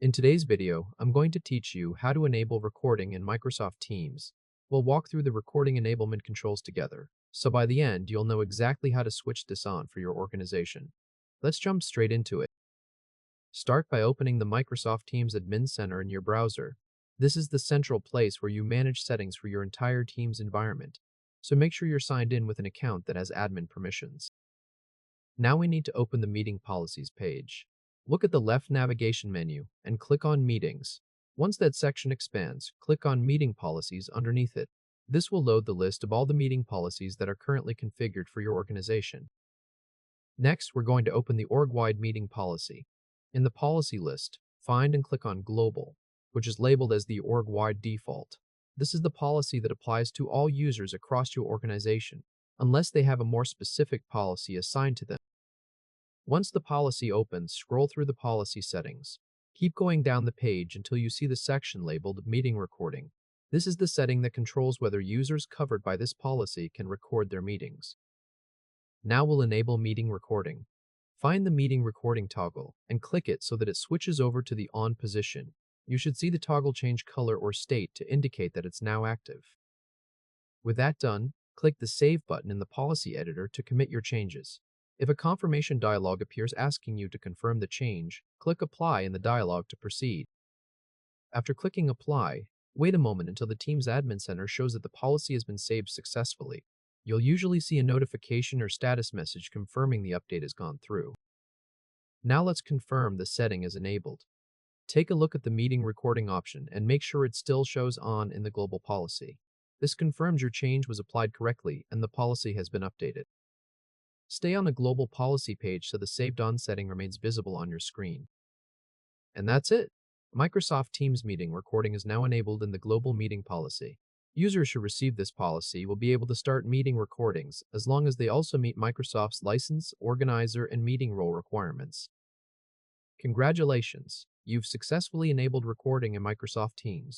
In today's video, I'm going to teach you how to enable recording in Microsoft Teams. We'll walk through the recording enablement controls together, so by the end, you'll know exactly how to switch this on for your organization. Let's jump straight into it. Start by opening the Microsoft Teams Admin Center in your browser. This is the central place where you manage settings for your entire Teams environment, so make sure you're signed in with an account that has admin permissions. Now we need to open the Meeting Policies page. Look at the left navigation menu and click on Meetings. Once that section expands, click on Meeting Policies underneath it. This will load the list of all the meeting policies that are currently configured for your organization. Next, we're going to open the org-wide meeting policy. In the policy list, find and click on Global, which is labeled as the org-wide default. This is the policy that applies to all users across your organization, unless they have a more specific policy assigned to them. Once the policy opens, scroll through the policy settings. Keep going down the page until you see the section labeled Meeting Recording. This is the setting that controls whether users covered by this policy can record their meetings. Now we'll enable meeting recording. Find the meeting recording toggle and click it so that it switches over to the on position. You should see the toggle change color or state to indicate that it's now active. With that done, click the Save button in the policy editor to commit your changes. If a confirmation dialog appears asking you to confirm the change, click Apply in the dialog to proceed. After clicking Apply, wait a moment until the Teams Admin Center shows that the policy has been saved successfully. You'll usually see a notification or status message confirming the update has gone through. Now let's confirm the setting is enabled. Take a look at the meeting recording option and make sure it still shows on in the global policy. This confirms your change was applied correctly and the policy has been updated. Stay on the global policy page so the saved on setting remains visible on your screen. And that's it. Microsoft Teams meeting recording is now enabled in the global meeting policy. Users who receive this policy will be able to start meeting recordings as long as they also meet Microsoft's license, organizer, and meeting role requirements. Congratulations! You've successfully enabled recording in Microsoft Teams.